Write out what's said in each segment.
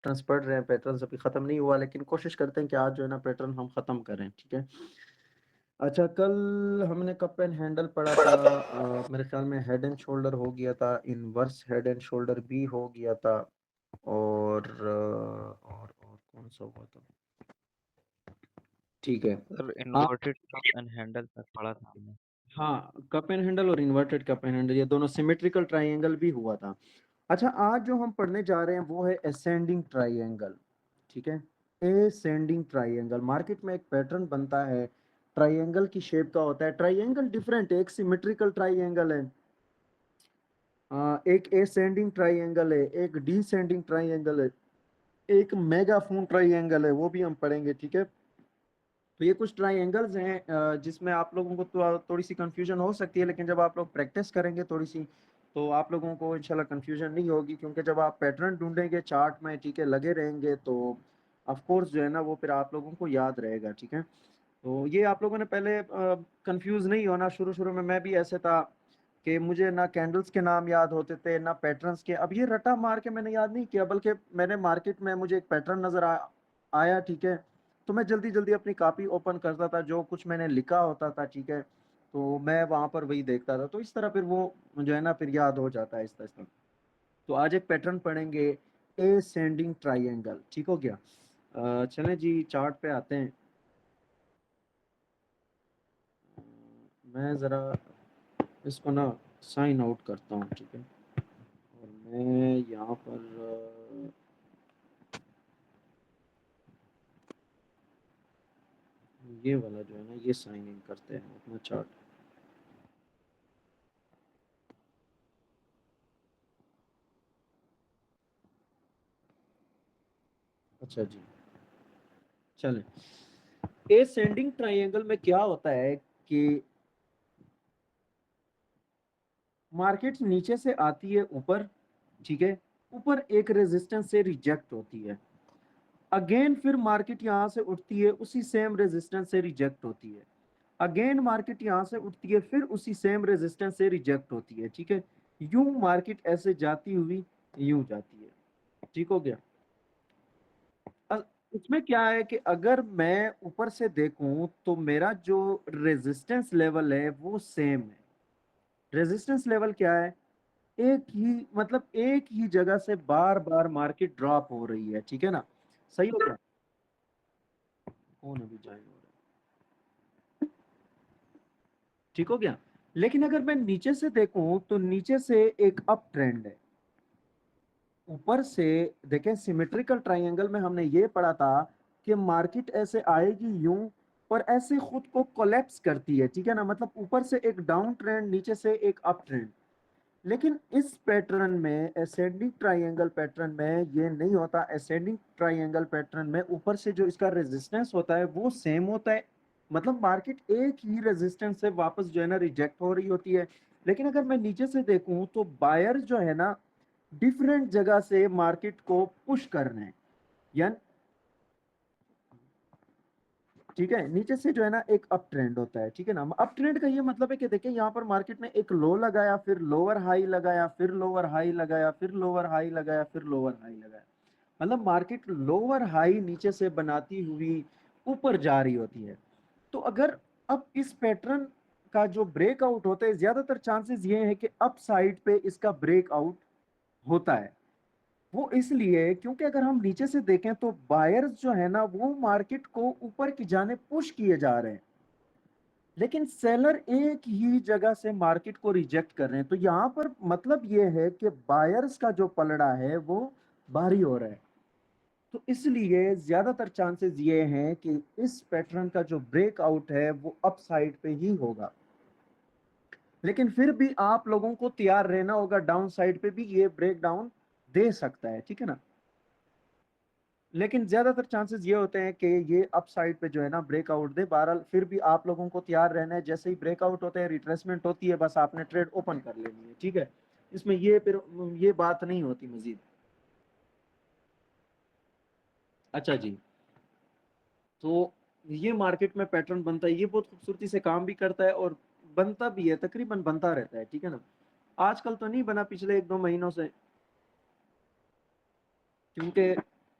Patterns پڑھ رہے ہیں، پیٹرنس ابھی ختم نہیں ہوا، لیکن کوشش کرتے ہیں کہ آج جو ہے نا پیٹرن ہم ختم کریں، ٹھیک ہے۔ اچھا، کل ہم نے کپ اینڈ ہینڈل پڑھا تھا، میرے خیال میں ہیڈ اینڈ شولڈر ہو گیا تھا، انورس ہیڈ اینڈ شولڈر بھی ہو گیا تھا، اور کون سا ہوا تھا؟ ٹھیک ہے۔ سر ہاں انورٹیڈ کپ اینڈ ہینڈل تک پڑھا تھا ہم نے۔ ہاں، کپ اینڈ ہینڈل اور انورٹڈ کپ اینڈ ہینڈل، یہ دونوں سیمیٹریکل ٹرائی اینگل بھی ہوا تھا۔ اچھا، آج جو ہم پڑھنے جا رہے ہیں وہ ہے اسینڈنگ ٹرائی اینگل، ٹھیک ہے۔ اسینڈنگ ٹرائی اینگل، مارکیٹ میں ایک پیٹرن بنتا ہے، ٹرائی اینگل کی شیپ کا ہوتا ہے۔ ٹرائی اینگل ڈیفرنٹ ہے، ایک سیمیٹریکل ٹرائی اینگل ہے، ایک اسینڈنگ ٹرائی اینگل ہے، ایک ڈی سینڈنگ ٹرائی اینگل ہے، ایک میگا فون ٹرائی اینگل ہے، وہ بھی ہم پڑھیں گے، ٹھیک ہے۔ تو یہ کچھ ٹرائی اینگلز ہیں جس میں آپ لوگوں کو تھوڑی سی کنفیوژن ہو سکتی ہے، لیکن جب آپ لوگ پریکٹس کریں گے تھوڑی سی تو آپ لوگوں کو انشاءاللہ کنفیوژن نہیں ہوگی، کیونکہ جب آپ پیٹرن ڈھونڈیں گے چارٹ میں، ٹھیک ہے، لگے رہیں گے تو آف کورس جو ہے نا وہ پھر آپ لوگوں کو یاد رہے گا، ٹھیک ہے۔ تو یہ آپ لوگوں نے پہلے کنفیوز نہیں ہونا، شروع میں بھی ایسے تھا کہ مجھے نہ کینڈلز کے نام یاد ہوتے تھے نہ پیٹرنز کے۔ اب یہ رٹا مار کے میں نے یاد نہیں کیا، بلکہ میں نے مارکیٹ میں مجھے ایک پیٹرن نظر آیا، ٹھیک ہے، تو میں جلدی جلدی اپنی کاپی اوپن کرتا تھا، جو کچھ میں نے لکھا ہوتا تھا، ٹھیک ہے، تو میں وہاں پر وہی دیکھتا تھا، تو اس طرح پھر وہ جو ہے نا پھر یاد ہو جاتا ہے اس طرح۔ تو آج ایک پیٹرن پڑھیں گے، اے سینڈنگ ٹرائی اینگل، ٹھیک ہو گیا۔ چلیں جی چارٹ پہ آتے ہیں۔ میں ذرا اس کو نا سائن آؤٹ کرتا ہوں، ٹھیک ہے، اور میں یہاں پر یہ والا جو ہے نا یہ سائن ان کرتے ہیں اپنا چارٹ۔ اچھا جی، چلیں۔ اے سینڈنگ ٹرائی اینگل میں کیا ہوتا ہے کہ مارکیٹ نیچے سے آتی ہے اوپر، ٹھیک ہے، اوپر ایک ریزسٹنس سے ریجیکٹ ہوتی ہے، اگین پھر مارکیٹ یہاں سے اٹھتی ہے، اسی سیم ریزسٹنس سے ریجیکٹ ہوتی ہے، اگین مارکیٹ یہاں سے اٹھتی ہے، پھر اسی سیم ریزسٹنس سے ریجیکٹ ہوتی ہے، ٹھیک ہے۔ یوں مارکیٹ ایسے جاتی ہوئی یوں جاتی ہے، ٹھیک ہو گیا۔ اس میں کیا ہے کہ اگر میں اوپر سے دیکھوں تو میرا جو ریزسٹنس لیول ہے وہ سیم ہے۔ ریزسٹنس لیول کیا ہے؟ ایک ہی مطلب ایک ہی جگہ سے بار بار مارکیٹ ڈراپ ہو رہی ہے، ٹھیک ہے نا، صحیح ہو گیا۔ کون ابھی جوائن ہو رہا ہے؟ ٹھیک ہو گیا۔ لیکن اگر میں نیچے سے دیکھوں تو نیچے سے ایک اپ ٹرینڈ ہے، اوپر سے دیکھیں سیمیٹریکل ٹرائی اینگل میں ہم نے یہ پڑھا تھا کہ مارکیٹ ایسے آئے گی یوں اور ایسے خود کو کولیپس کرتی ہے، ٹھیک ہے نا، مطلب اوپر سے ایک ڈاؤن ٹرینڈ، نیچے سے ایک اپ ٹرینڈ۔ لیکن اس پیٹرن میں اسینڈنگ ٹرائی اینگل پیٹرن میں یہ نہیں ہوتا۔ اسینڈنگ ٹرائی اینگل پیٹرن میں اوپر سے جو اس کا ریزسٹنس ہوتا ہے وہ سیم ہوتا ہے، مطلب مارکیٹ ایک ہی ریزسٹنس سے واپس جو ہے نا ریجیکٹ ہو رہی ہوتی ہے۔ لیکن اگر میں نیچے سے دیکھوں تو بائر جو ہے نا ڈیفرنٹ جگہ سے مارکیٹ کو پش کر رہے ہیں، یعنی ٹھیک ہے، نیچے سے جو ہے نا ایک اپ ٹرینڈ ہوتا ہے، ٹھیک ہے نا۔ اپ ٹرینڈ کا یہ مطلب ہے کہ دیکھیں یہاں پر مارکیٹ نے ایک لو لگایا، پھر لوور ہائی لگایا، پھر لوور ہائی لگایا، پھر لوور ہائی لگایا، پھر لوور ہائی لگایا، مطلب مارکیٹ لوور ہائی نیچے سے بناتی ہوئی اوپر جا رہی ہوتی ہے۔ تو اگر اب اس پیٹرن کا جو بریک آؤٹ ہوتا ہے، زیادہ تر چانسز یہ ہے کہ اپ سائڈ پہ اس کا بریک آؤٹ ہوتا ہے۔ وہ اس لیے کیونکہ اگر ہم نیچے سے دیکھیں تو بائرز جو ہے نا وہ مارکیٹ کو اوپر کی جانب پش کیے جا رہے ہیں، لیکن سیلر ایک ہی جگہ سے مارکیٹ کو ریجیکٹ کر رہے ہیں۔ تو یہاں پر مطلب یہ ہے کہ بائرز کا جو پلڑا ہے وہ بھاری ہو رہا ہے۔ تو اس لیے زیادہ تر چانسز یہ ہیں کہ اس پیٹرن کا جو بریک آؤٹ ہے وہ اپ سائڈ پہ ہی ہوگا، لیکن پھر بھی آپ لوگوں کو تیار رہنا ہوگا، ڈاؤن سائڈ پہ بھی یہ بریک ڈاؤن دے سکتا ہے، ٹھیک ہے نا۔ لیکن زیادہ تر چانسز یہ ہوتے ہیں کہ یہ اپ سائڈ پہ جو ہے نا بریک آؤٹ دے۔ بہرحال پھر بھی آپ لوگوں کو تیار رہنا ہے، جیسے ہی بریک آؤٹ ہوتا ہے ریٹریسمنٹ ہوتی ہے، بس آپ نے ٹریڈ اوپن کر لینی ہے، ٹھیک ہے، اس میں یہ پھر یہ بات نہیں ہوتی مزید۔ اچھا جی، تو یہ مارکیٹ میں پیٹرن بنتا ہے، یہ بہت خوبصورتی سے کام بھی کرتا ہے اور بنتا بھی ہے، تقریباً بنتا رہتا ہے، ٹھیک ہے نا۔ آج کل تو نہیں بنا، پچھلے ایک دو مہینوں سے، کیونکہ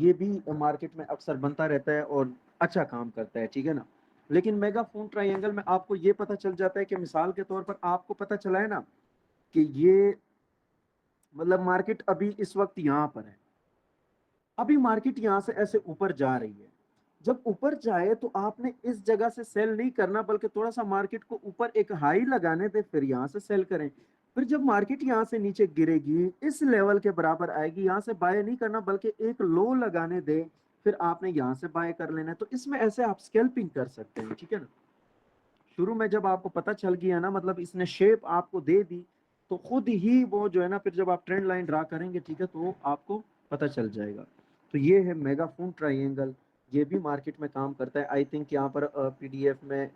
یہ بھی مارکیٹ میں اکثر بنتا رہتا ہے اور اچھا کام کرتا ہے، ٹھیک ہے نا. لیکن میگا فون ٹرائی اینگل میں آپ کو یہ پتہ چل جاتا ہے کہ مثال کے طور پر آپ کو پتہ چلا ہے نا کہ یہ مطلب مارکیٹ ابھی اس وقت یہاں پر ہے، ابھی مارکیٹ یہاں سے ایسے اوپر جا رہی ہے. جب اوپر جائے تو آپ نے اس جگہ سے سیل نہیں کرنا، بلکہ تھوڑا سا مارکیٹ کو اوپر ایک ہائی لگانے دے، پھر یہاں سے سیل کریں. پھر جب مارکیٹ یہاں سے نیچے گرے گی، اس لیول کے برابر آئے گی، یہاں سے بائی نہیں کرنا بلکہ ایک لو لگانے دے، پھر آپ نے یہاں سے بائی کر لینا ہے. تو اس میں ایسے آپ اسکیلپنگ کر سکتے ہیں، ٹھیک ہے نا. شروع میں جب آپ کو پتہ چل گیا نا، مطلب اس نے شیپ آپ کو دے دی، تو خود ہی وہ جو ہے نا، پھر جب آپ ٹرینڈ لائن ڈرا کریں گے، ٹھیک ہے، تو آپ کو پتہ چل جائے گا. تو یہ ہے میگا فون ٹرائی اینگل، یہ بھی مارکیٹ میں کام کرتا ہے. آئی تھنک یہاں پر پی ڈی ایف میں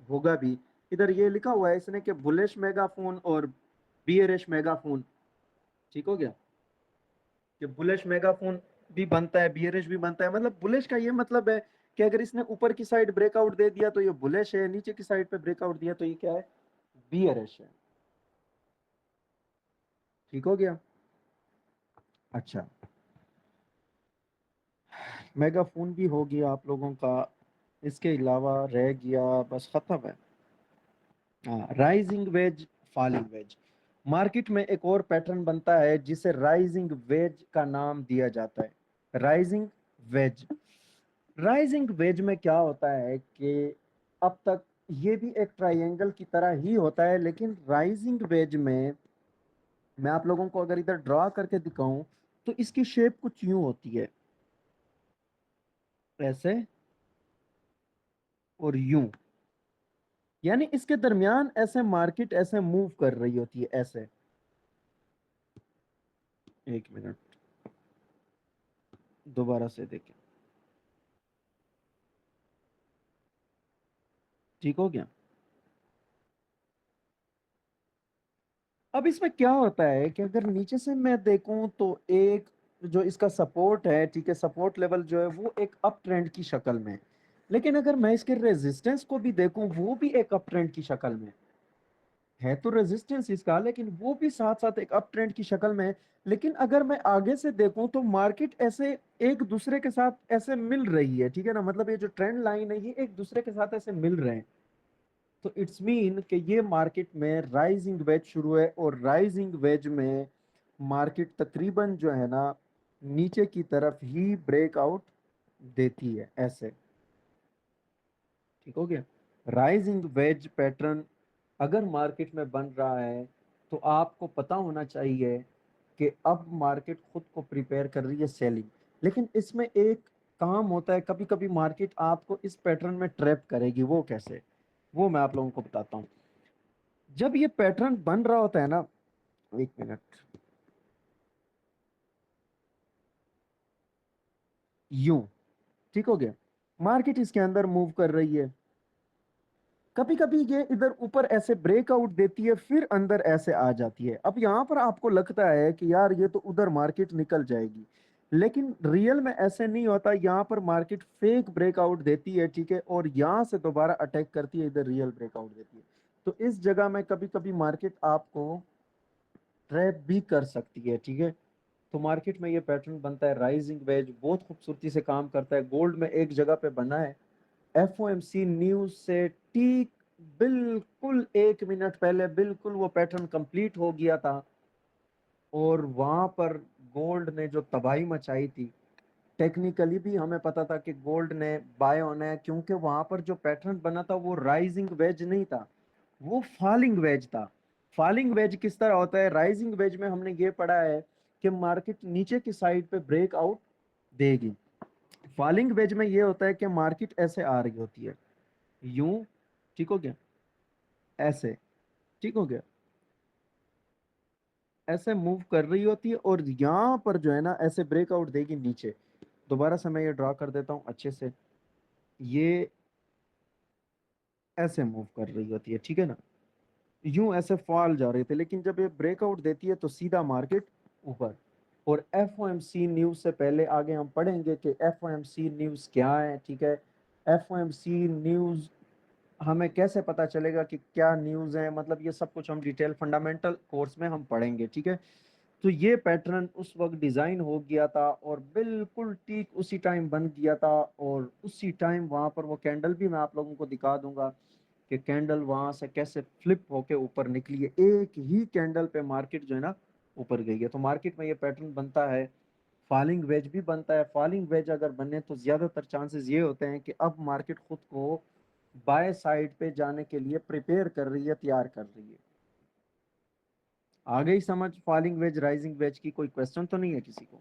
ہوگا بھی. ادھر یہ لکھا ہوا ہے اس نے کہ بلش میگا فون اور بیئرش میگا فون. ٹھیک ہو گیا کہ بلش میگا فون بھی بنتا ہے، بیئرش بھی بنتا ہے. مطلب بلش کا یہ مطلب ہے کہ اگر اس نے اوپر کی سائڈ بریک آؤٹ دے دیا تو یہ بلش ہے، نیچے کی سائڈ پہ بریک آؤٹ دیا تو یہ کیا ہے، بیئرش ہے. ٹھیک ہو گیا. اچھا، میگا فون بھی ہو گیا آپ لوگوں کا. اس کے علاوہ رہ گیا بس ختم ہے. Rising veg, falling veg. Market میں ایک اور پیٹرن بنتا ہے جسے رائزنگ ویج کا نام دیا جاتا ہے. Rising veg. رائزنگ ویج میں کیا ہوتا ہے کہ اب تک یہ بھی ایک ٹرائینگل کی طرح ہی ہوتا ہے، لیکن رائزنگ ویج میں آپ لوگوں کو اگر ادھر ڈرا کر کے دکھاؤں تو اس کی شیپ کچھ یوں ہوتی ہے، ایسے اور یوں. یعنی اس کے درمیان ایسے مارکیٹ ایسے موو کر رہی ہوتی ہے، ایسے. ایک منٹ دوبارہ سے دیکھیں. ٹھیک ہو گیا. اب اس میں کیا ہوتا ہے کہ اگر نیچے سے میں دیکھوں تو ایک جو اس کا سپورٹ ہے، ٹھیک ہے، سپورٹ لیول جو ہے وہ ایک اپ ٹرینڈ کی شکل میں. لیکن اگر میں اس کے ریزسٹنس کو بھی دیکھوں، وہ بھی ایک اپ ٹرینڈ کی شکل میں ہے. تو ریزسٹنس اس کا، لیکن وہ بھی ساتھ ساتھ ایک اپ ٹرینڈ کی شکل میں. لیکن اگر میں آگے سے دیکھوں تو مارکیٹ ایسے ایک دوسرے کے ساتھ ایسے مل رہی ہے، ٹھیک ہے نا. مطلب یہ جو ٹرینڈ لائن ہے یہ ایک دوسرے کے ساتھ ایسے مل رہے ہیں. تو اٹس مین کہ یہ مارکیٹ میں رائزنگ ویج شروع ہے، اور رائزنگ ویج میں مارکیٹ تقریباً جو ہے نا نیچے کی طرف ہی بریک آؤٹ دیتی ہے، ایسے. ٹھیک ہو گیا. رائزنگ ویج پیٹرن اگر مارکیٹ میں بن رہا ہے تو آپ کو پتا ہونا چاہیے کہ اب مارکیٹ خود کو پریپیئر کر رہی ہے سیلنگ. لیکن اس میں ایک کام ہوتا ہے، کبھی کبھی مارکیٹ آپ کو اس پیٹرن میں ٹریپ کرے گی. وہ کیسے، وہ میں آپ لوگوں کو بتاتا ہوں. جب یہ پیٹرن بن رہا ہوتا ہے نا، ایک منٹ، یوں. ٹھیک ہو گیا. مارکیٹ اس کے اندر موو کر رہی ہے. کبھی کبھی یہ ادھر اوپر ایسے بریک آؤٹ دیتی ہے، پھر اندر ایسے آ جاتی ہے. اب یہاں پر آپ کو لگتا ہے کہ یار یہ تو ادھر مارکیٹ نکل جائے گی، لیکن ریئل میں ایسے نہیں ہوتا. یہاں پر مارکیٹ فیک بریک آؤٹ دیتی ہے، ٹھیک ہے، اور یہاں سے دوبارہ اٹیک کرتی ہے، ادھر ریئل بریک آؤٹ دیتی ہے. تو اس جگہ میں کبھی کبھی مارکیٹ آپ کو ٹریپ بھی کر سکتی ہے، ٹھیک ہے. تو مارکیٹ میں یہ پیٹرن بنتا ہے رائزنگ ویج، بہت خوبصورتی سے کام کرتا ہے. گولڈ میں ایک جگہ پہ بنا ہے، F O M C news سے ٹھیک بالکل 1 منٹ پہلے بالکل وہ پیٹرن کمپلیٹ ہو گیا تھا، اور وہاں پر گولڈ نے جو تباہی مچائی تھی. ٹیکنیکلی بھی ہمیں پتا تھا کہ گولڈ نے بائی ہونا ہے، کیونکہ وہاں پر جو پیٹرن بنا تھا وہ رائزنگ ویج نہیں تھا، وہ فالنگ ویج تھا. فالنگ ویج کس طرح ہوتا ہے؟ رائزنگ ویج میں ہم نے یہ پڑھا ہے کہ مارکیٹ نیچے کی سائڈ پہ بریک آؤٹ دے گی. فالنگ ویج میں یہ ہوتا ہے کہ مارکیٹ ایسے آ رہی ہوتی ہے، یوں. ٹھیک ہو گیا. ایسے. ٹھیک ہو گیا. ایسے موو کر رہی ہوتی ہے، اور یہاں پر جو ہے نا ایسے بریک آؤٹ دے گی نیچے. دوبارہ سے میں یہ ڈرا کر دیتا ہوں اچھے سے. یہ ایسے موو کر رہی ہوتی ہے، ٹھیک ہے نا، یوں ایسے فال جا رہے تھے. لیکن جب یہ بریک آؤٹ دیتی ہے تو سیدھا مارکیٹ اوپر. اور F O M C news سے پہلے آگے ہم پڑھیں گے کہ F O M C news کیا ہے، ٹھیک ہے. F O M C news ہمیں کیسے پتا چلے گا کہ کیا نیوز ہے، مطلب یہ سب کچھ ہم ڈیٹیل فنڈامنٹل کورس میں ہم پڑھیں گے، ٹھیک ہے. تو یہ پیٹرن اس وقت ڈیزائن ہو گیا تھا اور بالکل ٹھیک اسی ٹائم بن گیا تھا، اور اسی ٹائم وہاں پر وہ کینڈل بھی میں آپ لوگوں کو دکھا دوں گا کہ کینڈل وہاں سے کیسے فلپ ہو کے اوپر نکلی ہے، ایک ہی کینڈل پہ مارکیٹ جو ہے نا اوپر گئی ہے۔ تو مارکیٹ میں یہ پیٹرن بنتا ہے، فالنگ ویج بھی بنتا ہے۔ فالنگ ویج اگر بنے تو زیادہ تر چانسز یہ ہوتے ہیں کہ اب مارکیٹ خود کو بائے سائڈ پہ جانے کے لیے پریپیئر کر رہی ہے، تیار کر رہی ہے۔ آ گئی سمجھ فالنگ ویج رائزنگ ویج کی؟ کوئی کوشچن تو نہیں ہے کسی کو؟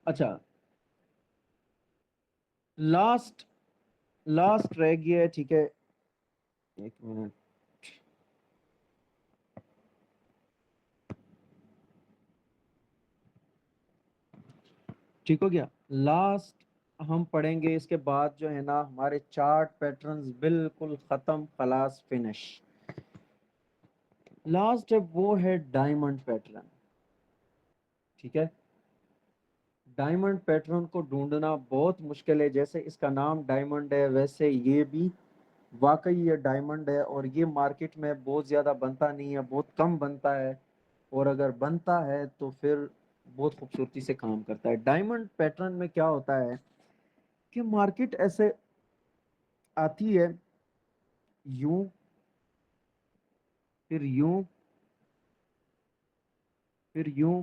اچھا، لاسٹ رہ گیا ہے، ٹھیک ہے، ایک منٹ، ٹھیک ہو گیا۔ لاسٹ ہم پڑھیں گے، اس کے بعد جو ہے نا ہمارے چارٹ پیٹرنز بالکل ختم، خلاص، فنش۔ لاسٹ وہ ہے ڈائمنڈ پیٹرن، ٹھیک ہے۔ ڈائمنڈ پیٹرن کو ڈھونڈنا بہت مشکل ہے، جیسے اس کا نام ڈائمنڈ ہے ویسے یہ بھی واقعی یہ ڈائمنڈ ہے، اور یہ مارکیٹ میں بہت زیادہ بنتا نہیں ہے، بہت کم بنتا ہے، اور اگر بنتا ہے تو پھر بہت خوبصورتی سے کام کرتا ہے۔ ڈائمنڈ پیٹرن میں کیا ہوتا ہے کہ مارکیٹ ایسے آتی ہے، یوں، پھر یوں، پھر یوں،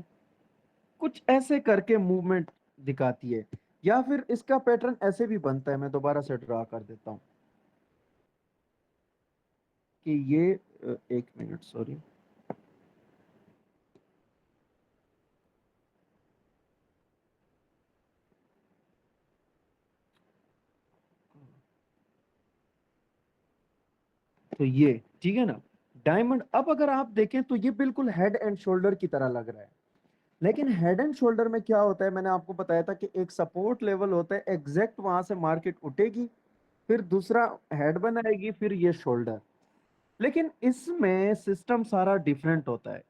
کچھ ایسے کر کے موومنٹ دکھاتی ہے، یا پھر اس کا پیٹرن ایسے بھی بنتا ہے، میں دوبارہ سے ڈرا کر دیتا ہوں کہ یہ ایک منٹ، سوری، تو یہ ٹھیک ہے نا ڈائمنڈ۔ اب اگر آپ دیکھیں تو یہ بالکل ہیڈ اینڈ شولڈر کی طرح لگ رہا ہے، لیکن ہیڈ اینڈ شولڈر میں کیا ہوتا ہے، میں نے آپ کو بتایا تھا کہ ایک سپورٹ لیول ہوتا ہے، ایگزیکٹ وہاں سے مارکیٹ اٹھے گی، پھر دوسرا ہیڈ بنائے گی، پھر یہ شولڈر۔ لیکن اس میں سسٹم سارا ڈیفرنٹ ہوتا ہے۔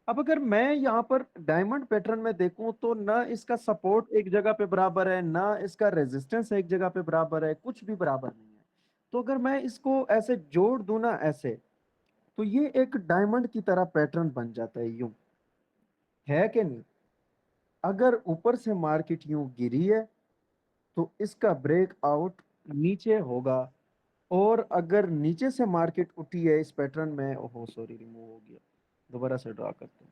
اب اگر میں یہاں پر ڈائمنڈ پیٹرن میں دیکھوں تو نہ اس کا سپورٹ ایک جگہ پہ برابر ہے، نہ اس کا ریزسٹنس ایک جگہ پہ برابر ہے، کچھ بھی برابر نہیں ہے۔ تو اگر میں اس کو ایسے جوڑ دوں نا ایسے، تو یہ ایک ڈائمنڈ کی طرح پیٹرن بن جاتا ہے، یوں ہے کہ نہیں؟ اگر اوپر سے مارکیٹ یوں گری ہے تو اس کا بریک آؤٹ نیچے ہوگا، اور اگر نیچے سے مارکیٹ اٹھی ہے اس پیٹرن میں، اوہو سوری ریموو ہو گیا، دوبارہ سے ڈرا کرتے ہیں،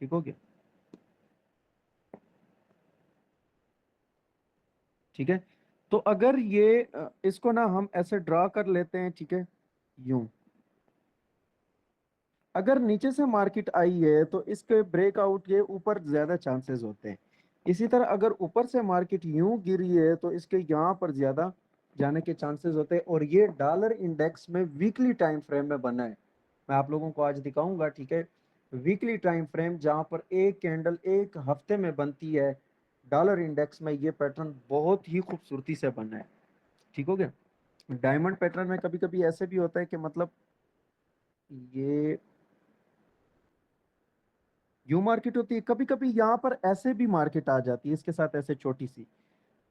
ٹھیک ہو گیا، ٹھیک ہے۔ تو اگر یہ اس کو نا ہم ایسے ڈرا کر لیتے ہیں، ٹھیک ہے، یوں، اگر نیچے سے مارکیٹ آئی ہے تو اس کے بریک آؤٹ کے اوپر زیادہ چانسز ہوتے ہیں۔ اسی طرح اگر اوپر سے مارکیٹ یوں گری ہے تو اس کے یہاں پر زیادہ جانے کے چانسز ہوتے ہیں، اور یہ ڈالر انڈیکس میں ویکلی ٹائم فریم میں بنا ہے، میں آپ لوگوں کو آج دکھاؤں گا، ٹھیک ہے۔ ویکلی ٹائم فریم جہاں پر ایک کینڈل ایک ہفتے میں بنتی ہے، ڈالر انڈیکس میں یہ پیٹرن بہت ہی خوبصورتی سے بنا ہے، ٹھیک ہو گیا۔ ڈائمنڈ پیٹرن میں کبھی کبھی ایسے بھی ہوتا ہے کہ مطلب یہ یوں مارکیٹ ہوتی ہے، کبھی کبھی یہاں پر ایسے بھی مارکیٹ آ جاتی ہے اس کے ساتھ ایسے چھوٹی سی،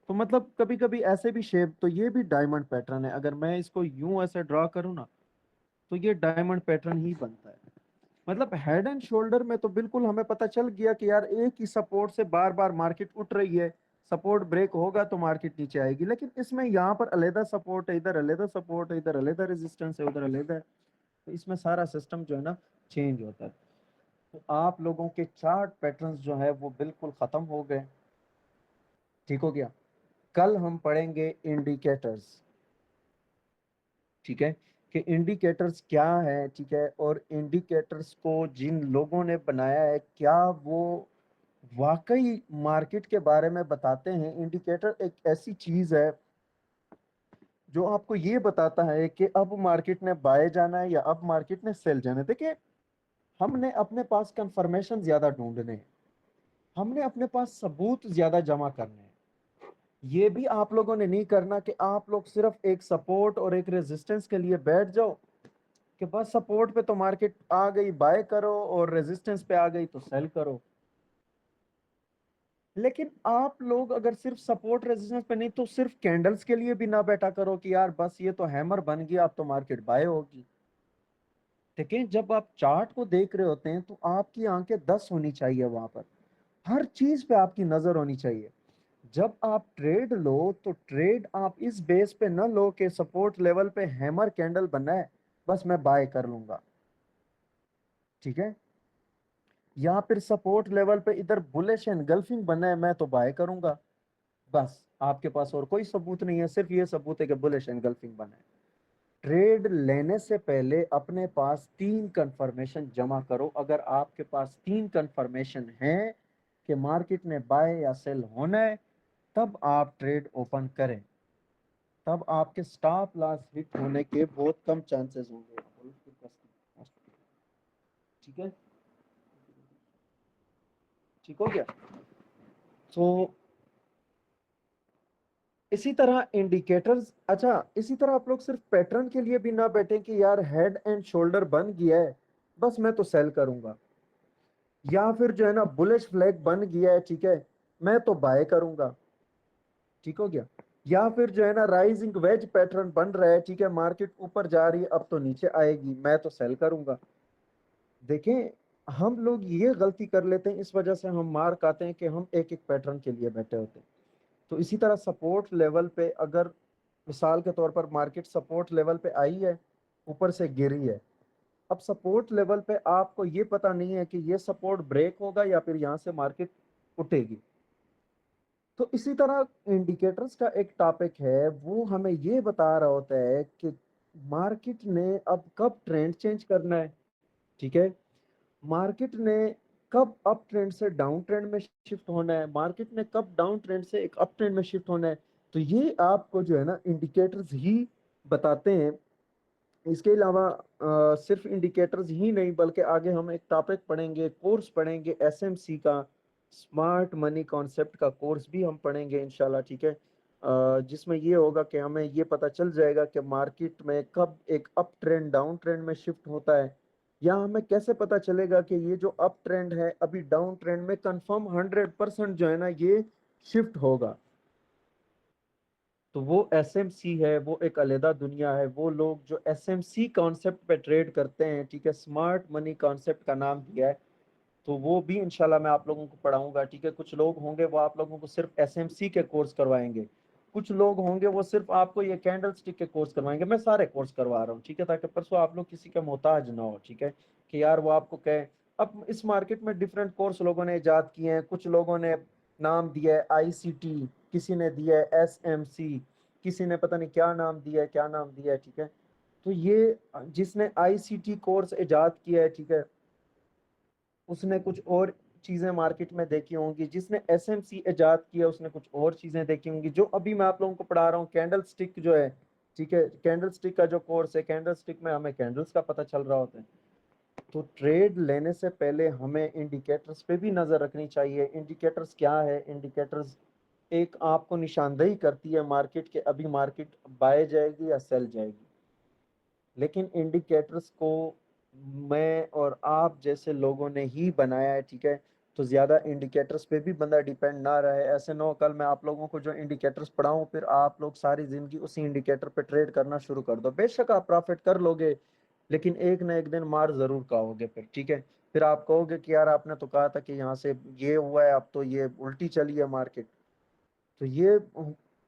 تو مطلب کبھی کبھی ایسے بھی شیپ، تو یہ بھی ڈائمنڈ پیٹرن ہے۔ اگر میں اس کو یوں ایسے ڈرا کروں نا تو یہ ڈائمنڈ پیٹرن ہی بنتا ہے۔ مطلب ہیڈ اینڈ شولڈر میں تو بالکل ہمیں پتہ چل گیا کہ یار ایک ہی سپورٹ سے بار بار مارکیٹ اٹھ رہی ہے، سپورٹ بریک ہوگا تو مارکیٹ نیچے آئے گی، لیکن اس میں یہاں پر علیحدہ سپورٹ ہے، ادھر علیحدہ سپورٹ ہے، ادھر علیحدہ ریزسٹنس ہے، ادھر علیحدہ ہے، تو اس میں سارا سسٹم جو ہے نا چینج ہوتا ہے۔ تو آپ لوگوں کے چارٹ پیٹرنز جو ہے وہ بالکل ختم ہو گئے، ٹھیک ہو گیا۔ کل ہم پڑھیں گے انڈیکیٹرز، ٹھیک ہے، کہ انڈیکیٹرز کیا ہے، ٹھیک ہے، اور انڈیکیٹرز کو جن لوگوں نے بنایا ہے کیا وہ واقعی مارکیٹ کے بارے میں بتاتے ہیں۔ انڈیکیٹر ایک ایسی چیز ہے جو آپ کو یہ بتاتا ہے کہ اب مارکیٹ نے بائے جانا ہے یا اب مارکیٹ نے سیل جانا ہے۔ دیکھیں، ہم نے اپنے پاس کنفرمیشن زیادہ ڈھونڈنے ہیں، ہم نے اپنے پاس ثبوت زیادہ جمع کرنے ہیں۔ یہ بھی آپ لوگوں نے نہیں کرنا کہ آپ لوگ صرف ایک سپورٹ اور ایک ریزسٹنس کے لیے بیٹھ جاؤ کہ بس سپورٹ پہ تو مارکیٹ آ گئی بائے کرو، اور ریزسٹنس پہ آ گئی تو سیل کرو۔ لیکن آپ لوگ اگر صرف سپورٹ ریزسٹنس پہ نہیں تو صرف کینڈلز کے لیے بھی نہ بیٹھا کرو کہ یار بس یہ تو ہیمر بن گیا اب تو مارکیٹ بائے ہوگی. دیکھیں جب آپ چارٹ کو دیکھ رہے ہوتے ہیں تو آپ کی آنکھیں 10 ہونی چاہیے, وہاں پر ہر چیز پہ آپ کی نظر ہونی چاہیے. جب آپ ٹریڈ لو تو ٹریڈ آپ اس بیس پہ نہ لو کہ سپورٹ لیول پہ ہیمر کینڈل بننا ہے بس میں بائی کر لوں گا, ٹھیک ہے, یا پھر سپورٹ لیول پہ ادھر بلش انگلفنگ بننا ہے میں تو بائی کروں گا. بس آپ کے پاس اور کوئی ثبوت نہیں ہے, صرف یہ ثبوت ہے کہ بلش انگلفنگ بنا ہے. ٹریڈ لینے سے پہلے اپنے پاس 3 کنفرمیشن جمع کرو. اگر آپ کے پاس 3 کنفرمیشن ہیں کہ مارکیٹ نے بائی یا سیل ہونا ہے تب آپ ٹریڈ اوپن کریں, تب آپ کے سٹاپ لاس ہٹ ہونے کے بہت کم چانسز ہوں گے. ٹھیک ہے, ٹھیک ہو گیا. تو اسی طرح انڈیکیٹرز, اچھا اسی طرح آپ لوگ صرف پیٹرن کے لیے بھی نہ بیٹھیں کہ یار ہیڈ اینڈ شولڈر بن گیا ہے بس میں تو سیل کروں گا, یا پھر جو ہے نا بلش فلیگ بن گیا ہے ٹھیک ہے میں تو بائی کروں گا, ٹھیک ہو گیا. یا پھر جو ہے نا رائزنگ ویج پیٹرن بن رہا ہے ٹھیک ہے مارکیٹ اوپر جا رہی ہے اب تو نیچے آئے گی میں تو سیل کروں گا. دیکھیں ہم لوگ یہ غلطی کر لیتے ہیں, اس وجہ سے ہم مارک آتے ہیں کہ ہم ایک ایک پیٹرن کے لیے بیٹھے ہوتے ہیں. تو اسی طرح سپورٹ لیول پہ اگر مثال کے طور پر مارکیٹ سپورٹ لیول پہ آئی ہے اوپر سے گری ہے, اب سپورٹ لیول پہ آپ کو یہ پتا نہیں ہے کہ یہ سپورٹ بریک ہوگا یا پھر یہاں سے مارکیٹ اٹھے گی. تو اسی طرح انڈیکیٹرز کا ایک ٹاپک ہے وہ ہمیں یہ بتا رہا ہوتا ہے کہ مارکیٹ نے اب کب ٹرینڈ چینج کرنا ہے, ٹھیک ہے, مارکیٹ نے کب اپ ٹرینڈ سے ڈاؤن ٹرینڈ میں شفٹ ہونا ہے, مارکیٹ نے کب ڈاؤن ٹرینڈ سے ایک اپ ٹرینڈ میں شفٹ ہونا ہے. تو یہ آپ کو جو ہے نا انڈیکیٹرز ہی بتاتے ہیں. اس کے علاوہ صرف انڈیکیٹرز ہی نہیں بلکہ آگے ہم ایک ٹاپک پڑھیں گے, کورس پڑھیں گے ایس ایم سی کا, اسمارٹ منی کانسیپٹ کا کورس بھی ہم پڑھیں گے انشاءاللہ, ٹھیک ہے, جس میں یہ ہوگا کہ ہمیں یہ پتا چل جائے گا کہ مارکیٹ میں کب ایک اپ ٹرینڈ ڈاؤن ٹرینڈ میں شفٹ ہوتا ہے, یا ہمیں کیسے پتا چلے گا کہ یہ جو اپ ٹرینڈ ہے ابھی ڈاؤن ٹرینڈ میں کنفرم 100% جو ہے نا یہ شفٹ ہوگا. تو وہ ایس ایم سی ہے, وہ ایک علیحدہ دنیا ہے. وہ لوگ جو ایس ایم سی کانسیپٹ پہ ٹریڈ کرتے ہیں ٹھیک ہے, اسمارٹ منی کانسیپٹ کا نام دیا ہے, تو وہ بھی انشاءاللہ میں آپ لوگوں کو پڑھاؤں گا, ٹھیک ہے. کچھ لوگ ہوں گے وہ آپ لوگوں کو صرف ایس ایم سی کے کورس کروائیں گے, کچھ لوگ ہوں گے وہ صرف آپ کو یہ کینڈل سٹک کے کورس کروائیں گے. میں سارے کورس کروا رہا ہوں ٹھیک ہے, تاکہ پرسوں آپ لوگ کسی کا محتاج نہ ہو, ٹھیک ہے, کہ یار وہ آپ کو کہے. اب اس مارکیٹ میں ڈفرینٹ کورس لوگوں نے ایجاد کیے ہیں, کچھ لوگوں نے نام دیا ہے آئی سی ٹی, کسی نے دیا ہے ایس ایم سی, کسی نے پتہ نہیں کیا نام دیا ہے کیا نام دیا ہے, ٹھیک ہے. تو یہ جس نے آئی سی ٹی کورس ایجاد کیا ہے ٹھیک ہے اس نے کچھ اور چیزیں مارکیٹ میں دیکھی ہوں گی, جس نے ایس ایم سی ایجاد کیا اس نے کچھ اور چیزیں دیکھی ہوں گی. جو ابھی میں آپ لوگوں کو پڑھا رہا ہوں کینڈل سٹک جو ہے ٹھیک ہے, کینڈل سٹک کا جو کورس ہے, کینڈل سٹک میں ہمیں کینڈلز کا پتہ چل رہا ہوتا ہے. تو ٹریڈ لینے سے پہلے ہمیں انڈیکیٹرز پہ بھی نظر رکھنی چاہیے. انڈیکیٹرز کیا ہے, انڈیکیٹرز ایک آپ کو نشاندہی کرتی ہے مارکیٹ کے ابھی مارکیٹ بائے جائے گی یا سیل جائے گی. لیکن انڈیکیٹرز کو میں اور آپ جیسے لوگوں نے ہی بنایا ہے, ٹھیک ہے. تو زیادہ انڈیکیٹرز پہ بھی بندہ ڈیپینڈ نہ رہے. ایسے نہ ہو کل میں آپ لوگوں کو جو انڈیکیٹرز پڑھاؤں پھر آپ لوگ ساری زندگی اسی انڈیکیٹر پہ ٹریڈ کرنا شروع کر دو. بے شک آپ پروفٹ کر لو گے لیکن ایک نہ ایک دن مار ضرور کھاؤ گے پھر, ٹھیک ہے. پھر آپ کہو گے کہ یار آپ نے تو کہا تھا کہ یہاں سے یہ ہوا ہے اب تو یہ الٹی چلی ہے مارکیٹ. تو یہ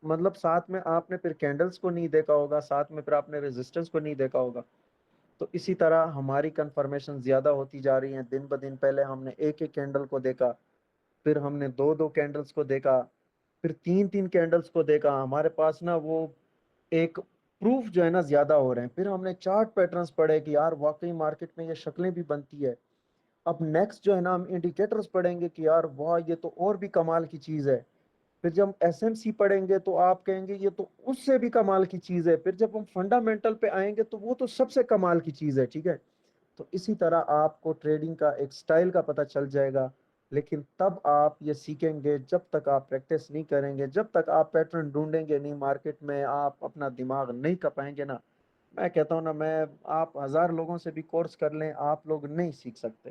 مطلب ساتھ میں آپ نے پھر کینڈلز کو نہیں دیکھا ہوگا, ساتھ میں پھر آپ نے ریزسٹنس کو نہیں دیکھا ہوگا. تو اسی طرح ہماری کنفرمیشن زیادہ ہوتی جا رہی ہیں دن بدن. پہلے ہم نے ایک ایک کینڈل کو دیکھا, پھر ہم نے دو دو کینڈلز کو دیکھا, پھر تین تین کینڈلز کو دیکھا. ہمارے پاس نا وہ ایک پروف جو ہے نا زیادہ ہو رہے ہیں. پھر ہم نے چارٹ پیٹرنز پڑھے کہ یار واقعی مارکیٹ میں یہ شکلیں بھی بنتی ہے. اب نیکسٹ جو ہے نا ہم انڈیکیٹرز پڑھیں گے کہ یار واہ یہ تو اور بھی کمال کی چیز ہے. پھر جب ہم ایس ایم سی پڑھیں گے تو آپ کہیں گے یہ تو اس سے بھی کمال کی چیز ہے. پھر جب ہم فنڈامنٹل پہ آئیں گے تو وہ تو سب سے کمال کی چیز ہے, ٹھیک ہے. تو اسی طرح آپ کو ٹریڈنگ کا ایک سٹائل کا پتہ چل جائے گا. لیکن تب آپ یہ سیکھیں گے جب تک آپ پریکٹس نہیں کریں گے, جب تک آپ پیٹرن ڈھونڈیں گے نہیں مارکیٹ میں, آپ اپنا دماغ نہیں کپائیں گے نا. میں کہتا ہوں نا, میں آپ 1000 لوگوں سے بھی کورس کر لیں آپ لوگ نہیں سیکھ سکتے.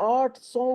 800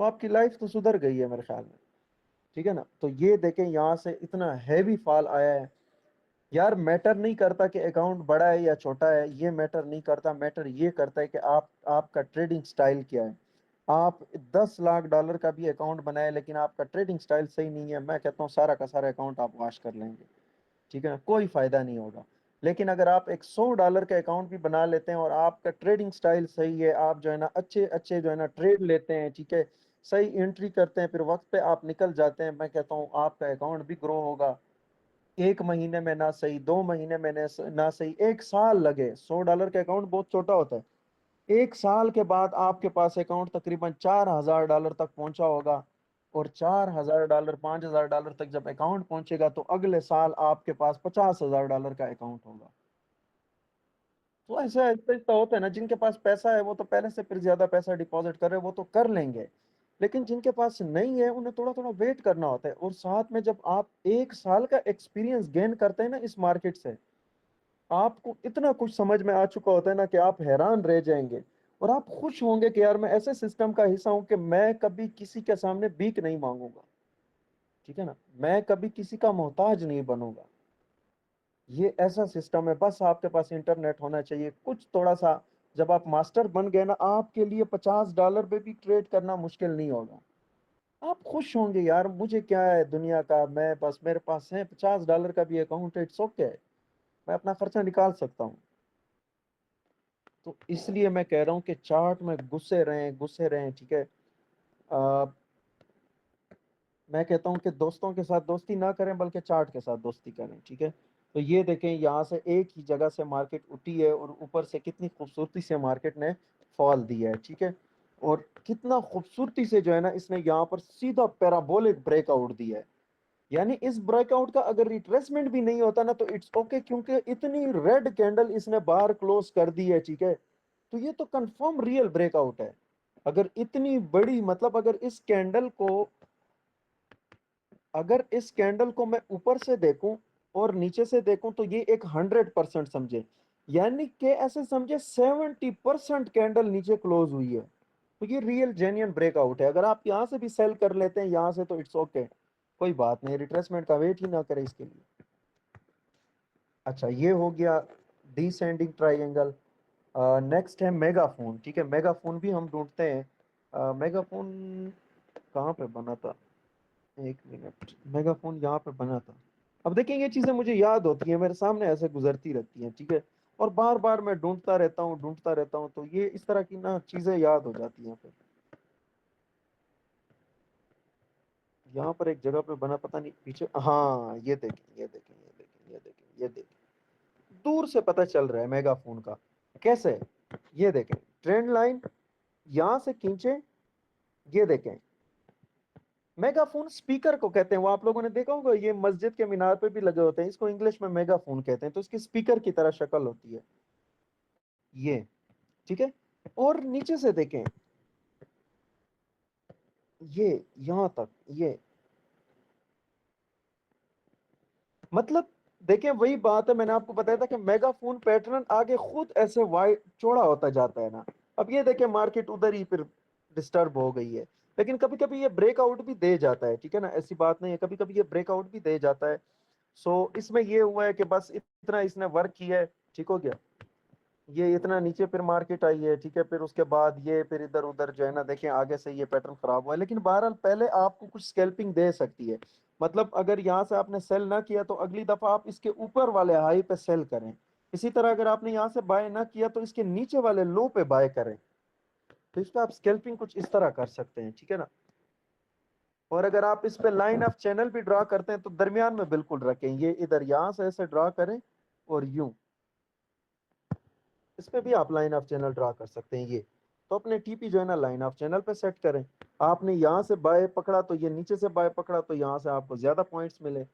تو آپ کی لائف تو سدھر گئی ہے میرے خیال میں، ٹھیک ہے نا. تو یہ دیکھیں یہاں سے اتنا ہیوی فال آیا ہے. یار میٹر نہیں کرتا کہ اکاؤنٹ بڑا ہے یا چھوٹا ہے، یہ میٹر نہیں کرتا، میٹر یہ کرتا ہے کہ آپ کا ٹریڈنگ سٹائل کیا ہے. آپ 10 لاکھ ڈالر کا بھی اکاؤنٹ بنائے لیکن آپ کا ٹریڈنگ سٹائل صحیح نہیں ہے، میں کہتا ہوں سارا کا سارا اکاؤنٹ آپ واش کر لیں گے، ٹھیک ہے نا، کوئی فائدہ نہیں ہوگا. لیکن اگر آپ ایک $100 کا اکاؤنٹ بھی بنا لیتے ہیں اور آپ کا ٹریڈنگ سٹائل صحیح ہے، آپ جو ہے نا اچھے اچھے جو ہے نا ٹریڈ لیتے ہیں، ٹھیک ہے، صحیح انٹری کرتے ہیں، پھر وقت پہ آپ نکل جاتے ہیں، میں کہتا ہوں آپ کا اکاؤنٹ بھی گرو ہوگا. 1 مہینے میں نہ صحیح، 2 مہینے میں نہ صحیح، 1 سال لگے. $100 کا اکاؤنٹ بہت چھوٹا ہوتا ہے. 1 سال کے بعد آپ کے پاس اکاؤنٹ تقریباً $4,000 تک پہنچا ہوگا. اور $4,000 $5,000 تک جب اکاؤنٹ پہنچے گا تو اگلے سال آپ کے پاس $50,000 کا اکاؤنٹ ہوگا. تو ایسا ایسا ہوتا ہے نا، جن کے پاس پیسہ ہے وہ تو پہلے سے پھر زیادہ پیسہ ڈپازٹ کر رہے وہ تو کر لیں گے، لیکن جن کے پاس نہیں ہے انہیں تھوڑا تھوڑا ویٹ کرنا ہوتا ہے. اور ساتھ میں جب آپ 1 سال کا ایکسپیرینس گین کرتے ہیں نا اس مارکیٹ سے، آپ کو اتنا کچھ سمجھ میں آ چکا ہوتا ہے نا کہ آپ حیران رہ جائیں گے. اور آپ خوش ہوں گے کہ یار میں ایسے سسٹم کا حصہ ہوں کہ میں کبھی کسی کے سامنے بھیک نہیں مانگوں گا، ٹھیک ہے نا، میں کبھی کسی کا محتاج نہیں بنوں گا. یہ ایسا سسٹم ہے. بس آپ کے پاس انٹرنیٹ ہونا چاہیے کچھ تھوڑا سا. جب آپ ماسٹر بن گئے نا، آپ کے لیے $50 پہ بھی ٹریڈ کرنا مشکل نہیں ہوگا. آپ خوش ہوں گے یار مجھے کیا ہے دنیا کا، میں بس میرے پاس ہے $50 کا بھی اکاؤنٹ، اٹس اوکے، میں اپنا خرچہ نکال سکتا ہوں. تو اس لیے میں کہہ رہا ہوں کہ چارٹ میں گھسے رہیں، ٹھیک ہے. میں کہتا ہوں کہ دوستوں کے ساتھ دوستی نہ کریں بلکہ چارٹ کے ساتھ دوستی کریں، ٹھیک ہے. تو یہ دیکھیں یہاں سے ایک ہی جگہ سے مارکیٹ اٹھی ہے اور اوپر سے کتنی خوبصورتی سے مارکیٹ نے فال دیا ہے، ٹھیک ہے. اور کتنا خوبصورتی سے جو ہے نا اس نے یہاں پر سیدھا پیرابولک بریک آؤٹ دیا ہے. یعنی اس بریک آؤٹ کا اگر ریٹریسمنٹ بھی نہیں ہوتا نا تو اٹس اوکے، کیونکہ اتنی ریڈ کینڈل اس نے باہر کلوز کر دی ہے، ٹھیک ہے. تو یہ تو کنفرم ریئل بریک آؤٹ ہے. اگر اتنی بڑی مطلب اگر اس کینڈل کو میں اوپر سے دیکھوں اور نیچے سے دیکھوں تو یہ ایک 100% سمجھے، یعنی کہ ایسے سمجھے 70% کینڈل نیچے کلوز ہوئی ہے. تو یہ ریئل جینین بریک آؤٹ ہے. اگر آپ یہاں سے بھی سیل کر لیتے ہیں یہاں سے تو اٹس اوکے، کوئی بات نہیں، ریٹریسمنٹ کا ویٹ ہی نہ کرے اس کے لیے. اچھا یہ ہو گیا ڈیسینڈنگ ٹرائنگل. نیکسٹ ہے میگا فون، ٹھیک ہے. میگا فون بھی ہم ڈھونڈتے ہیں. میگا فون کہاں پہ بنا تھا، 1 منٹ، میگا فون یہاں پہ بنا تھا. اب دیکھیں یہ چیزیں مجھے یاد ہوتی ہیں، میرے سامنے ایسے گزرتی رہتی ہیں، ٹھیک ہے. اور بار بار میں ڈھونڈتا رہتا ہوں تو یہ اس طرح کی نا چیزیں یاد ہو جاتی ہیں. پھر یہاں پر ایک جگہ پہ بنا، پتہ نہیں پیچھے، ہاں یہ دیکھیں دور سے پتہ چل رہا ہے میگا فون کا کیسے. یہ دیکھیں ٹرینڈ لائن یہاں سے کھینچے، یہ دیکھیں میگا فون سپیکر کو کہتے ہیں. وہ آپ لوگوں نے دیکھا ہوگا یہ مسجد کے مینار پہ بھی لگے ہوتے ہیں، اس کو انگلش میں میگا فون کہتے ہیں. تو اس کی سپیکر کی طرح شکل ہوتی ہے یہ، ٹھیک ہے. اور نیچے سے دیکھیں یہ یہاں تک، یہ مطلب دیکھیں وہی بات ہے، میں نے آپ کو بتایا تھا کہ میگا فون پیٹرن آگے خود ایسے وائٹ چوڑا ہوتا جاتا ہے نا. اب یہ دیکھیں مارکیٹ ادھر ہی پھر ڈسٹرب ہو گئی ہے، لیکن کبھی کبھی یہ بریک آؤٹ بھی دے جاتا ہے، ٹھیک ہے نا، ایسی بات نہیں ہے، کبھی کبھی یہ بریک آؤٹ بھی دے جاتا ہے. سو اس میں یہ ہوا ہے کہ بس اتنا اس نے ورک کیا ہے، ٹھیک ہو گیا. یہ اتنا نیچے پھر مارکیٹ آئی ہے، ٹھیک ہے. پھر اس کے بعد یہ پھر ادھر ادھر جو ہے نا دیکھیں آگے سے یہ پیٹرن خراب ہوا ہے. لیکن بہرحال پہلے آپ کو کچھ اسکیلپنگ دے سکتی ہے. مطلب اگر یہاں سے آپ نے سیل نہ کیا تو اگلی دفعہ آپ اس کے اوپر والے ہائی پہ سیل کریں. اسی طرح اگر آپ نے یہاں سے بائی نہ کیا تو اس کے نیچے والے لو پہ بائی کریں. تو اس پہ آپ اسکیلپنگ کچھ اس طرح کر سکتے ہیں، ٹھیک ہے نا. اور اگر آپ اس پہ لائن آف چینل بھی ڈرا کرتے ہیں تو درمیان میں بالکل رکھیں، یہ ادھر یہاں سے ایسے ڈرا کریں اور یوں اس پہ بھی آپ لائن آف چینل ڈرا کر سکتے ہیں. یہ تو اپنے ٹی پی جو ہے نا لائن آف چینل پہ سیٹ کریں. آپ نے یہاں سے بائے پکڑا تو یہ نیچے سے بائے پکڑا تو یہاں سے آپ کو زیادہ پوائنٹس ملے.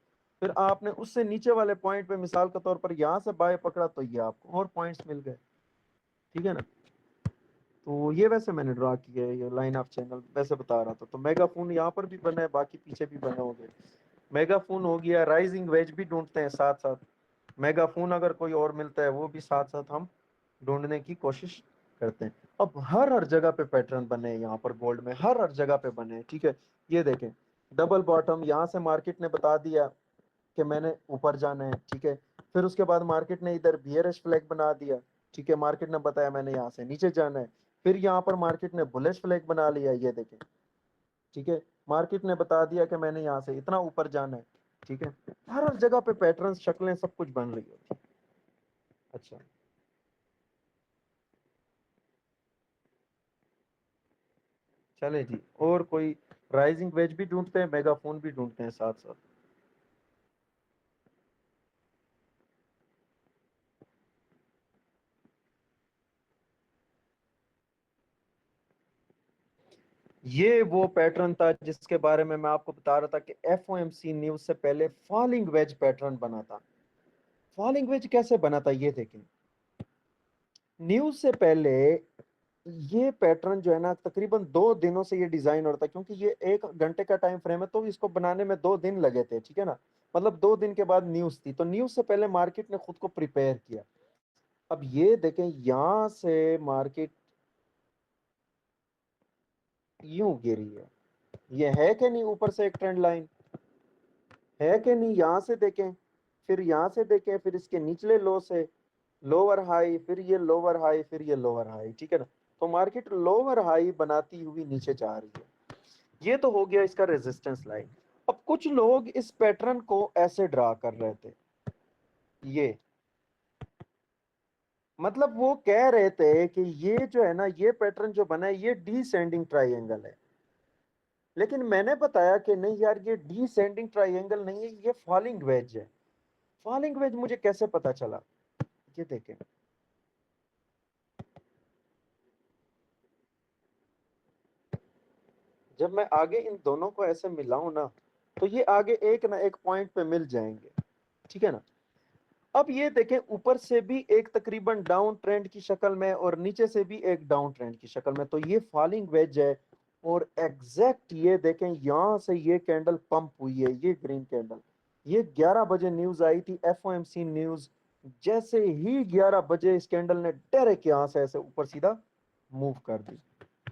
پھر آپ نے اس سے نیچے والے پوائنٹ پہ مثال کے طور پر یہاں سے بائے پکڑا تو یہ آپ کو اور پوائنٹس مل گئے، ٹھیک ہے نا. تو یہ ویسے میں نے ڈرا کیا ہے، یہ لائن آف چینل ویسے بتا رہا تھا. تو میگا فون یہاں پر بھی بنا ہے، باقی پیچھے بھی بنا ہو گئے. میگا فون ہو گیا. رائزنگ ویج بھی ڈھونڈتے ہیں ساتھ. میگا فون اگر کوئی اور ملتا ہے وہ بھی ساتھ ہم ڈھونڈنے کی کوشش کرتے ہیں. اب ہر جگہ پہ پیٹرن بنے یہاں پر گولڈ میں, ہر جگہ پہ بنے, ٹھیک ہے. یہ دیکھیں ڈبل باٹم, یہاں سے مارکیٹ نے بتا دیا کہ میں نے اوپر جانا ہے, ٹھیک ہے. پھر اس کے بعد مارکیٹ نے ادھر بیئرش فلیگ بنا دیا, ٹھیک ہے. مارکیٹ نے بتایا میں نے یہاں سے نیچے جانا ہے. پھر یہاں پر مارکیٹ نے بلش فلیگ بنا لیا, یہ دیکھیں, ٹھیک ہے. مارکیٹ نے بتا دیا کہ میں نے یہاں سے اتنا اوپر جانا ہے, ٹھیک ہے. ہر جگہ پہ پیٹرن, شکلیں, سب کچھ بن رہی ہوتی. اچھا چلے جی, اور کوئی رائزنگ ویج بھی ڈھونڈتے ہیں, میگا فون بھی ڈھونڈتے ہیں ساتھ ساتھ. یہ وہ پیٹرن تھا جس کے بارے میں آپ کو بتا رہا تھا کہ F O M C news سے پہلے فالنگ ویج پیٹرن بنا تھا. فالنگ ویج کیسے بنا تھا یہ دیکھیں. نیوز سے پہلے یہ پیٹرن جو ہے نا تقریباً 2 دنوں سے یہ ڈیزائن ہو رہا تھا, کیونکہ یہ 1 گھنٹے کا ٹائم فریم ہے, تو اس کو بنانے میں 2 دن لگے تھے, ٹھیک ہے نا. مطلب 2 دن کے بعد نیوز تھی, تو نیوز سے پہلے مارکیٹ نے خود کو پریپیئر کیا. اب یہ دیکھیں یہاں سے مارکیٹ یوں گری ہے, یہ ہے کہ نہیں اوپر سے ایک ٹرینڈ لائن ہے کہ نہیں. یہاں سے دیکھیں, پھر یہاں سے دیکھیں, پھر اس کے نچلے لو سے لوور ہائی, پھر یہ لوور ہائی, پھر یہ لوور ہائی, ٹھیک ہے نا. تو مارکیٹ لوور ہائی بناتی ہوئی نیچے جا رہی ہے. یہ تو ہو گیا اس کا ریزسٹنس لائن. اب کچھ لوگ اس پیٹرن کو ایسے ڈرا کر رہے تھے, یہ مطلب وہ کہہ رہے تھے کہ یہ جو ہے نا یہ پیٹرن جو بنا ہے یہ ڈی سینڈنگ ٹرائی اینگل ہے. لیکن میں نے بتایا کہ نہیں یار, یہ ڈی سینڈنگ ٹرائی اینگل نہیں ہے, یہ فالنگ ویج ہے. فالنگ ویج مجھے کیسے پتا چلا, یہ دیکھیں. جب میں آگے ان دونوں کو ایسے ملاؤں نا, تو یہ آگے ایک نہ ایک پوائنٹ پہ مل جائیں گے, ٹھیک ہے نا. اب یہ دیکھیں اوپر سے بھی ایک تقریباً ڈاؤن ٹرینڈ کی شکل میں, اور نیچے سے بھی ایک ڈاؤن ٹرینڈ کی شکل میں, تو یہ فالنگ ویج ہے. اور ایگزیکٹ یہ دیکھیں یہاں سے یہ کینڈل پمپ ہوئی ہے, یہ گرین کینڈل, یہ 11 بجے نیوز آئی تھی F O M C news. جیسے ہی 11 بجے اس کینڈل نے ڈائریکٹ یہاں سے ایسے اوپر سیدھا موو کر دی.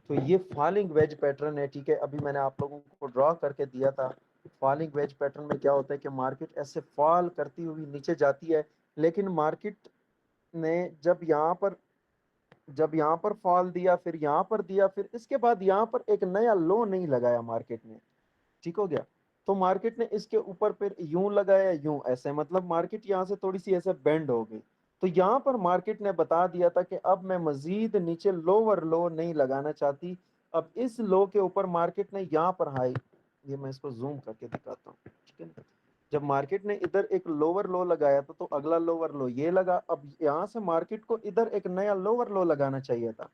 تو یہ فالنگ ویج پیٹرن ہے, ٹھیک ہے. ابھی میں نے آپ لوگوں کو ڈرا کر کے دیا تھا. فالنگ ویج پیٹرن میں کیا ہوتا ہے کہ مارکیٹ ایسے فال کرتی ہوئی نیچے جاتی ہے, لیکن مارکیٹ نے جب یہاں پر فال دیا, پھر یہاں پر دیا, پھر اس کے بعد یہاں پر ایک نیا لو نہیں لگایا مارکیٹ نے, ٹھیک ہو گیا. تو مارکیٹ نے اس کے اوپر پھر یوں لگایا, یوں ایسے, مطلب مارکیٹ یہاں سے تھوڑی سی ایسے بینڈ ہو گئی. تو یہاں پر مارکیٹ نے بتا دیا تھا کہ اب میں مزید نیچے لوور لو نہیں لگانا چاہتی. اب اس لو کے اوپر مارکیٹ نے یہاں پر ہائی, یہ میں اس کو زوم کر کے دکھاتا ہوں, ٹھیک ہے نا. جب مارکیٹ نے ادھر ایک لوور لو لگایا تھا, تو اگلا لوور لو یہ لگا. اب یہاں سے مارکیٹ کو ادھر ایک نیا لوور لو لگانا چاہیے تھا,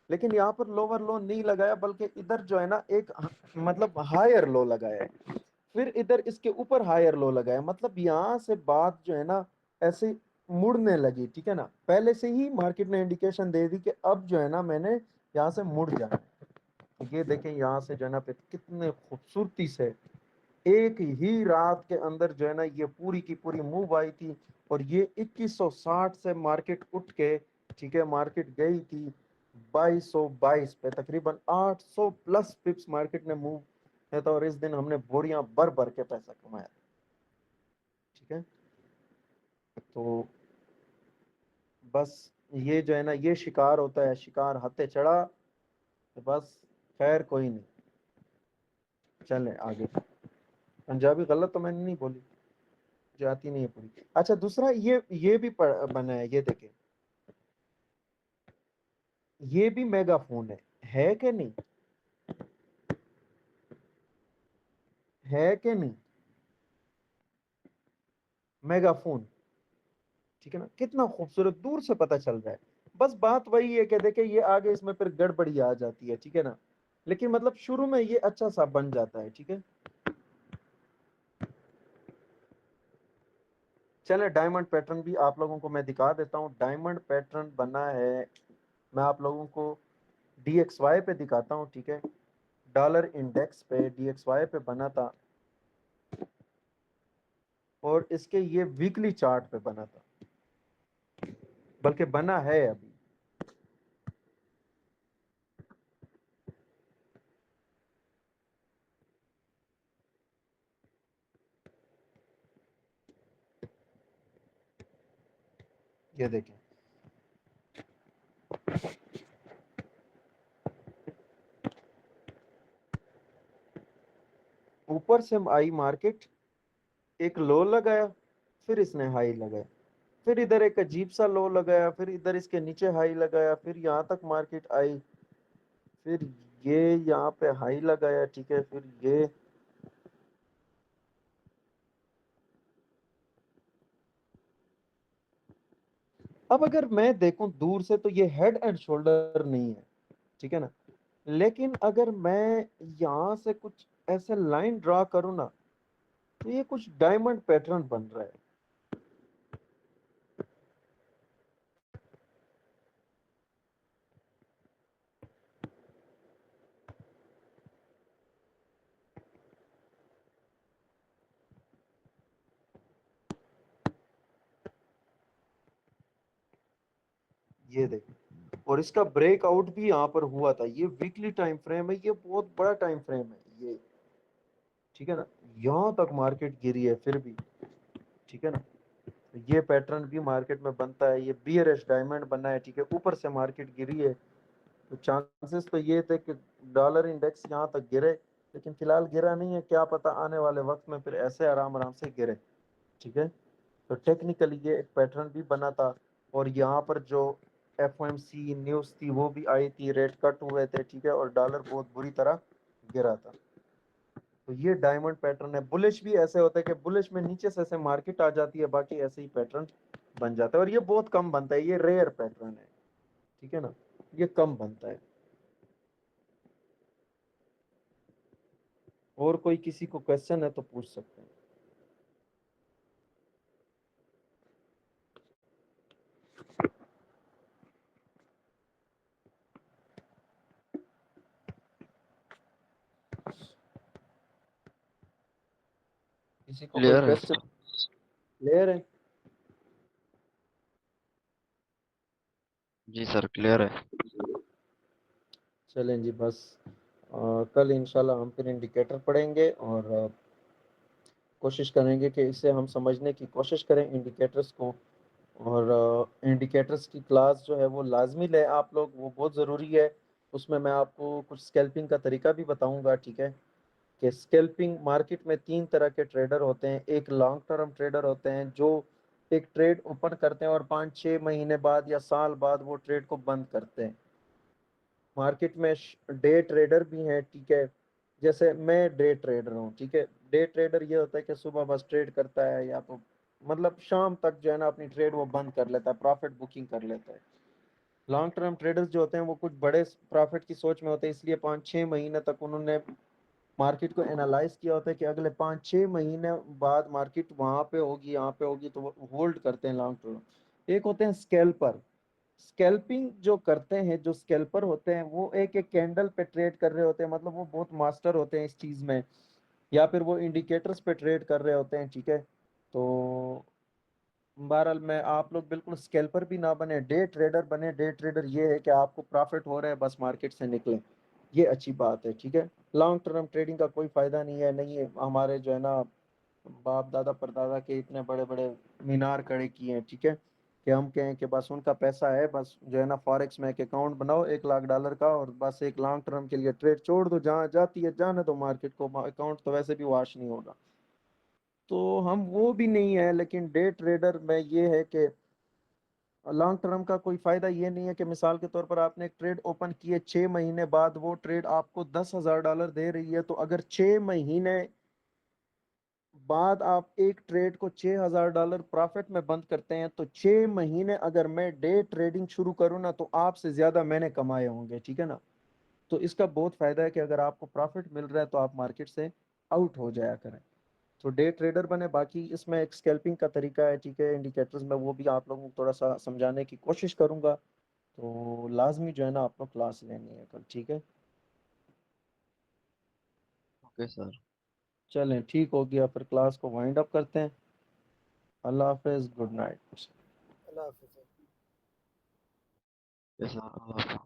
لیکن یہاں پر لوور لو نہیں لگایا, بلکہ ادھر جو ہے نا ایک مطلب ہائر لو لگایا ہے. پھر ادھر اس کے اوپر ہائر لو لگایا, مطلب یہاں سے بات جو ہے نا ایسے مڑنے لگی, ٹھیک ہے نا. پہلے سے ہی مارکیٹ نے انڈیکیشن دے دی کہ اب جو ہے نا میں نے یہاں سے مڑ جانا. یہ دیکھیں یہاں سے جو ہے نا پھر کتنے خوبصورتی سے ایک ہی رات کے اندر جو ہے نا یہ پوری کی پوری موو آئی تھی. اور یہ 2160 سے مارکیٹ اٹھ کے, ٹھیک ہے, مارکیٹ گئی تھی 2222 پہ, تقریباً 800 پلس پپس مارکیٹ نے موو ہے تھا. اور اس دن ہم نے بوریاں بھر بھر کے پیسہ کمایا, ٹھیک ہے. تو بس یہ جو ہے نا یہ شکار ہوتا ہے, شکار ہتے چڑھا, تو بس خیر کوئی نہیں. چلیں آگے. پنجابی غلط تو میں نے نہیں بولی, جاتی نہیں ہے پوری. اچھا دوسرا یہ بھی بنا ہے, یہ دیکھیں, یہ بھی میگا فون ہے کہ نہیں, ہے کہ نہیں, میگا فون, ٹھیک ہے نا. کتنا خوبصورت دور سے پتہ چل رہا ہے. بس بات وہی ہے کہ دیکھیں یہ آگے اس میں پھر گڑبڑی آ جاتی ہے, ٹھیک ہے نا. لیکن مطلب شروع میں یہ اچھا سا بن جاتا ہے, ٹھیک ہے. چلیں ڈائمنڈ پیٹرن بھی آپ لوگوں کو میں دکھا دیتا ہوں. ڈائمنڈ پیٹرن بنا ہے, میں آپ لوگوں کو ڈی ایکس وائی پہ دکھاتا ہوں, ٹھیک ہے. ڈالر انڈیکس پہ ڈی ایکس وائی پہ بنا تھا, اور اس کے یہ ویکلی چارٹ پہ بنا تھا, بلکہ بنا ہے ابھی. یہ دیکھیں اوپر سے آئی مارکیٹ، ایک لو لگایا، پھر اس نے ہائی لگایا، پھر ادھر ایک عجیب سا لو لگایا، پھر ادھر اس کے نیچے ہائی لگایا، پھر یہاں تک مارکیٹ آئی، پھر یہ یہاں پہ ہائی لگایا، ٹھیک ہے، پھر یہ اب اگر میں دیکھوں دور سے تو یہ ہیڈ اینڈ شولڈر نہیں ہے، ٹھیک ہے نا، لیکن اگر میں یہاں سے کچھ ایسے لائن ڈرا کروں نا تو یہ کچھ ڈائمنڈ پیٹرن بن رہا ہے. یہ دیکھیں، اور اس کا بریک آؤٹ بھی یہاں پر ہوا تھا، یہ ویکلی ٹائم فریم ہے، یہ بہت بڑا ٹائم فریم ہے یہ، ٹھیک ہے نا، یہاں تک مارکیٹ گری ہے پھر بھی، ٹھیک ہے نا، یہ پیٹرن بھی مارکیٹ میں بنتا ہے، یہ بیئرش ڈائمنڈ بنا ہے، ٹھیک ہے، اوپر سے مارکیٹ گری ہے، تو چانسز تو یہ تھے کہ ڈالر انڈیکس یہاں تک گرے، لیکن فی الحال گرا نہیں ہے، کیا پتا آنے والے وقت میں پھر ایسے آرام آرام سے گرے، ٹھیک ہے. تو ٹیکنیکلی یہ ایک پیٹرن بھی بنا تھا، اور یہاں پر جو F O M C news تھی وہ بھی آئی تھی، ریٹ کٹ ہوئے تھے، ٹھیک ہے، اور ڈالر بہت بری طرح گرا تھا. تو یہ ڈائمنڈ پیٹرن ہے. بلش بھی ایسے ہوتا ہے کہ بلش میں نیچے سے ایسے مارکیٹ آ جاتی ہے، باقی ایسے ہی پیٹرن بن جاتا ہے، اور یہ بہت کم بنتا ہے، یہ ریئر پیٹرن ہے، ٹھیک ہے نا، یہ کم بنتا ہے. اور کوئی کسی کو کوشچن ہے تو پوچھ سکتے ہیں. کسی کو کوئی کلیئر ہے کوشچن؟ سر. کلیئر ہے؟ جی سر کلیئر ہے. چلیں جی، بس کل انشاءاللہ ہم پھر انڈیکیٹر پڑھیں گے، اور کوشش کریں گے کہ اسے ہم سمجھنے کی کوشش کریں انڈیکیٹرز کو، اور انڈیکیٹرز کی کلاس جو ہے وہ لازمی لیں آپ لوگ، وہ بہت ضروری ہے. اس میں آپ کو کچھ اسکیلپنگ کا طریقہ بھی بتاؤں گا، ٹھیک ہے، کہ اسکیلپنگ مارکیٹ میں 3 طرح کے ٹریڈر ہوتے ہیں. ایک لانگ ٹرم ٹریڈر ہوتے ہیں جو ایک ٹریڈ اوپن کرتے ہیں اور 5-6 مہینے بعد یا سال بعد وہ ٹریڈ کو بند کرتے ہیں. مارکیٹ میں ڈے ٹریڈر بھی ہیں، ٹھیک ہے، جیسے میں ڈے ٹریڈر ہوں، ٹھیک ہے. ڈے ٹریڈر یہ ہوتا ہے کہ صبح بس ٹریڈ کرتا ہے، یا تو مطلب شام تک جو ہے نا اپنی ٹریڈ وہ بند کر لیتا ہے، پروفٹ بکنگ کر لیتا ہے. لانگ ٹرم ٹریڈرز جو ہوتے ہیں وہ کچھ بڑے پروفٹ کی سوچ میں ہوتے ہیں، اس لیے 5-6 مہینے تک انہوں نے مارکیٹ کو انالائز کیا ہوتا ہے کہ اگلے 5-6 مہینے بعد مارکیٹ وہاں پہ ہوگی، یہاں پہ ہوگی، تو وہ ہولڈ کرتے ہیں لانگ ٹرم. ایک ہوتے ہیں اسکیلپر. اسکیلپنگ جو کرتے ہیں، جو اسکیلپر ہوتے ہیں، وہ ایک ایک کینڈل پہ ٹریڈ کر رہے ہوتے ہیں، مطلب وہ بہت ماسٹر ہوتے ہیں اس چیز میں، یا پھر وہ انڈیکیٹرز پہ ٹریڈ کر رہے ہوتے ہیں، ٹھیک ہے. تو بہرحال میں آپ لوگ بالکل اسکیلپر بھی نہ بنے، ڈے ٹریڈر بنے. ڈے ٹریڈر یہ ہے کہ آپ کو پروفٹ ہو رہا ہے، بس مارکیٹ سے نکلیں، یہ اچھی بات ہے، ٹھیک ہے. لانگ ٹرم ٹریڈنگ کا کوئی فائدہ نہیں ہے. نہیں ہمارے جو ہے نا باپ دادا پردادا کے اتنے بڑے بڑے مینار کھڑے کیے ہیں، ٹھیک ہے، کہ ہم کہیں کہ بس ان کا پیسہ ہے، بس جو ہے نا فارکس میں ایک اکاؤنٹ بناؤ $1,00,000 کا، اور بس ایک لانگ ٹرم کے لیے ٹریڈ چھوڑ دو، جہاں جاتی ہے جانے دو مارکیٹ کو، اکاؤنٹ تو ویسے بھی واش نہیں ہوگا. تو ہم وہ بھی نہیں ہے، لیکن ڈے ٹریڈر میں یہ ہے کہ لانگ ٹرم کا کوئی فائدہ یہ نہیں ہے کہ مثال کے طور پر آپ نے ایک ٹریڈ اوپن کی ہے، 6 مہینے بعد وہ ٹریڈ آپ کو $10,000 دے رہی ہے، تو اگر 6 مہینے بعد آپ ایک ٹریڈ کو $6,000 پروفٹ میں بند کرتے ہیں، تو 6 مہینے اگر میں ڈے ٹریڈنگ شروع کروں نا تو آپ سے زیادہ میں نے کمائے ہوں گے، ٹھیک ہے نا. تو اس کا بہت فائدہ ہے کہ اگر آپ کو پروفٹ مل رہا ہے تو آپ مارکیٹ سے آؤٹ ہو جایا کریں. تو ڈے ٹریڈر بنے. باقی اس میں ایک اسکیلپنگ کا طریقہ ہے، ٹھیک ہے، انڈیکیٹرز میں وہ بھی آپ لوگوں کو تھوڑا سا سمجھانے کی کوشش کروں گا. تو لازمی جو ہے نا آپ کو کلاس لینی ہے کل، ٹھیک ہے. Okay sir. چلیں ٹھیک ہو گیا، پھر کلاس کو وائنڈ اپ کرتے ہیں. اللہ حافظ، گڈ نائٹ. اللہ حافظ. یس سر.